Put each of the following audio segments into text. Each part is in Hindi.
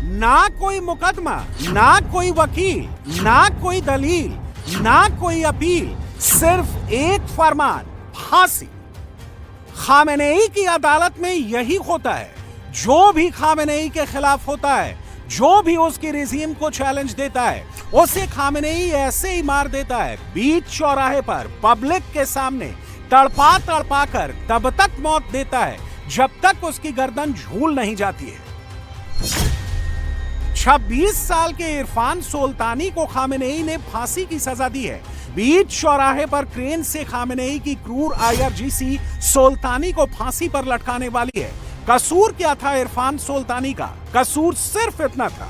ना कोई मुकदमा, ना कोई वकील, ना कोई दलील, ना कोई अपील, सिर्फ एक फरमान, फांसी। खामेनेई की अदालत में यही होता है। जो भी खामेनेई के खिलाफ होता है, जो भी उसकी रिजीम को चैलेंज देता है, उसे खामेनेई ऐसे ही मार देता है, बीच चौराहे पर पब्लिक के सामने तड़पा तड़पा कर तब तक मौत देता है जब तक उसकी गर्दन झूल नहीं जाती है। 26 साल के इरफान सोल्तानी को खामेनेई ने फांसी की सजा दी है। बीच चौराहे पर क्रेन से खामेनेई की क्रूर IRGC सोल्तानी को फांसी पर लटकाने वाली है। कसूर क्या था इरफान सोल्तानी का? कसूर सिर्फ इतना था,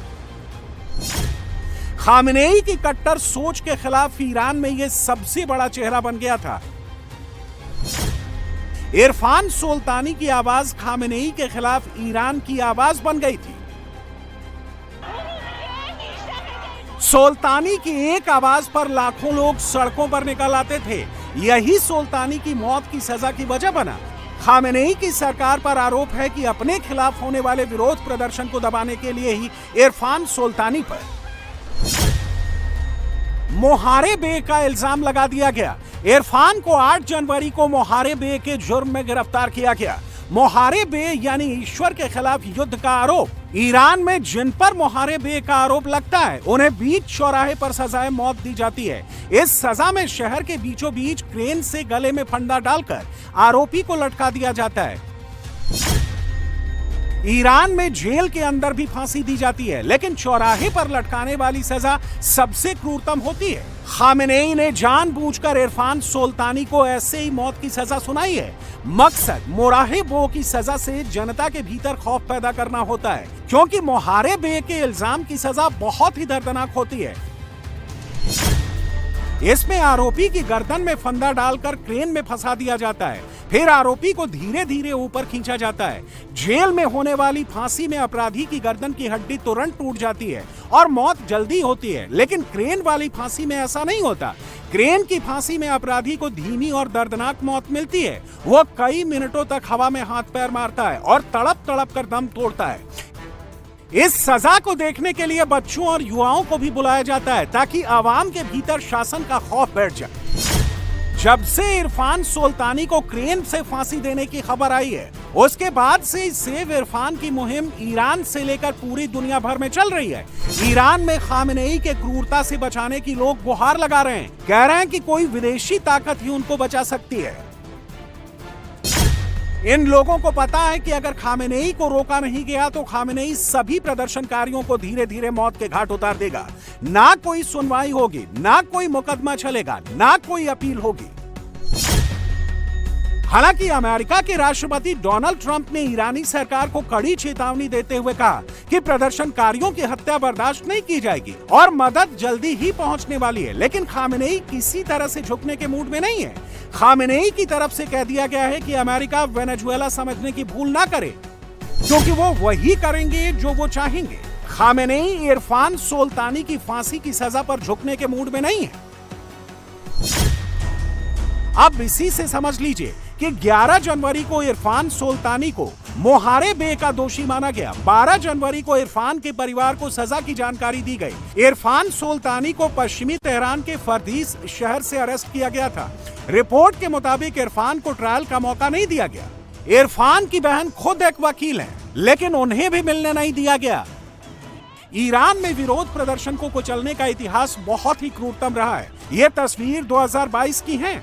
खामेनेई की कट्टर सोच के खिलाफ ईरान में यह सबसे बड़ा चेहरा बन गया था। इरफान सोल्तानी की आवाज खामेनेई के खिलाफ ईरान की आवाज बन गई थी। सोल्तानी की एक आवाज पर लाखों लोग सड़कों पर निकल आते थे। यही सोल्तानी की मौत की सजा की वजह बना। खामेनेई की सरकार पर आरोप है कि अपने खिलाफ होने वाले विरोध प्रदर्शन को दबाने के लिए ही इरफान सोल्तानी पर मोहारेबे का इल्जाम लगा दिया गया। इरफान को 8 जनवरी को मोहारेबे के जुर्म में गिरफ्तार किया गया। मोहारेबे यानी ईश्वर के खिलाफ युद्ध का आरोप। ईरान में जिन पर मोहारेबे का आरोप लगता है उन्हें बीच चौराहे पर सजाए मौत दी जाती है। इस सजा में शहर के बीचों बीच क्रेन से गले में फंदा डालकर आरोपी को लटका दिया जाता है। ईरान में जेल के अंदर भी फांसी दी जाती है, लेकिन चौराहे पर लटकाने वाली सजा सबसे क्रूरतम होती है। खामेनेई ने जानबूझकर इरफान सोल्तानी को ऐसे ही मौत की सजा सुनाई है। मकसद मोराहेबे की सजा से जनता के भीतर खौफ पैदा करना होता है, क्योंकि मोहारेबे के इल्जाम की सजा बहुत ही दर्दनाक होती है। इसमें आरोपी की गर्दन में फंदा डालकर क्रेन में फंसा दिया जाता है, फिर आरोपी को धीरे धीरे ऊपर खींचा जाता है। जेल में होने वाली फांसी में अपराधी की गर्दन की हड्डी तुरंत टूट जाती है और मौत जल्दी होती है, लेकिन क्रेन वाली फांसी में ऐसा नहीं होता। क्रेन की फांसी में अपराधी को धीमी और दर्दनाक मौत मिलती है। वो कई मिनटों तक हवा में हाथ पैर मारता है और तड़प तड़प कर दम तोड़ता है। इस सजा को देखने के लिए बच्चों और युवाओं को भी बुलाया जाता है, ताकि आवाम के भीतर शासन का खौफ बैठ जाए। जब से इरफान सोल्तानी को क्रेन से फांसी देने की खबर आई है, उसके बाद से सेव इरफान की मुहिम ईरान से लेकर पूरी दुनिया भर में चल रही है। ईरान में खामेनेई के क्रूरता से बचाने की लोग गुहार लगा रहे हैं, कह रहे हैं कि कोई विदेशी ताकत ही उनको बचा सकती है। इन लोगों को पता है कि अगर खामेनेई को रोका नहीं गया तो खामेनेई सभी प्रदर्शनकारियों को धीरे धीरे मौत के घाट उतार देगा। ना कोई सुनवाई होगी, ना कोई मुकदमा चलेगा, ना कोई अपील होगी। हालांकि अमेरिका के राष्ट्रपति डोनाल्ड ट्रंप ने ईरानी सरकार को कड़ी चेतावनी देते हुए कहा कि प्रदर्शनकारियों की हत्या बर्दाश्त नहीं की जाएगी और मदद जल्दी ही पहुंचने वाली है। लेकिन खामेनेई किसी तरह से झुकने के मूड में नहीं है। खामेनेई की तरफ से कह दिया गया है कि अमेरिका वेनेजुएला समझने की भूल ना करे, क्योंकि वो वही करेंगे जो वो चाहेंगे। खामेनेई इरफान सोल्तानी की फांसी की सजा पर झुकने के मूड में नहीं है। अब इसी से समझ लीजिए कि 11 जनवरी को इरफान सोल्तानी को मोहारेबे का दोषी माना गया। 12 जनवरी को इरफान के परिवार को सजा की जानकारी दी गई। इरफान सोल्तानी को पश्चिमी तेहरान के फर्दीस शहर से अरेस्ट किया गया था। रिपोर्ट के मुताबिक इरफान को ट्रायल का मौका नहीं दिया गया। इरफान की बहन खुद एक वकील है, लेकिन उन्हें भी मिलने नहीं दिया गया। ईरान में विरोध प्रदर्शन को कुचलने का इतिहास बहुत ही क्रूरतम रहा है। यह तस्वीर 2022 की है,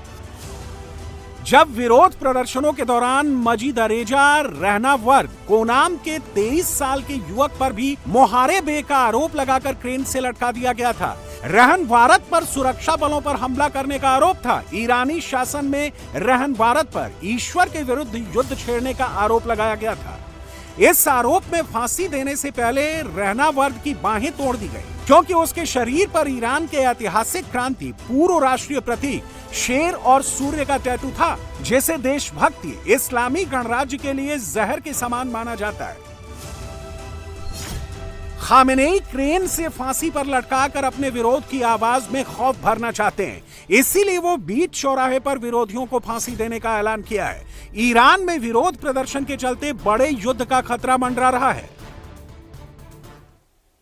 जब विरोध प्रदर्शनों के दौरान मजीद रेजा रहनावर्द कोनाम के 23 साल के युवक पर भी मोहारेबे का आरोप लगाकर क्रेन से लटका दिया गया था। रहनवारत पर सुरक्षा बलों पर हमला करने का आरोप था। ईरानी शासन में रहनवारत पर ईश्वर के विरुद्ध युद्ध छेड़ने का आरोप लगाया गया था। इस आरोप में फांसी देने से पहले रहनावर्द की बाहें तोड़ दी गई, क्योंकि उसके शरीर पर ईरान के ऐतिहासिक क्रांति पूर्व राष्ट्रीय प्रतीक शेर और सूर्य का टैटू था, जिसे देशभक्ति इस्लामी गणराज्य के लिए जहर के समान माना जाता है। खामेनेई क्रेन से फांसी पर लटकाकर अपने विरोध की आवाज में खौफ भरना चाहते हैं, इसीलिए वो बीच चौराहे पर विरोधियों को फांसी देने का ऐलान किया है। ईरान में विरोध प्रदर्शन के चलते बड़े युद्ध का खतरा मंडरा रहा है।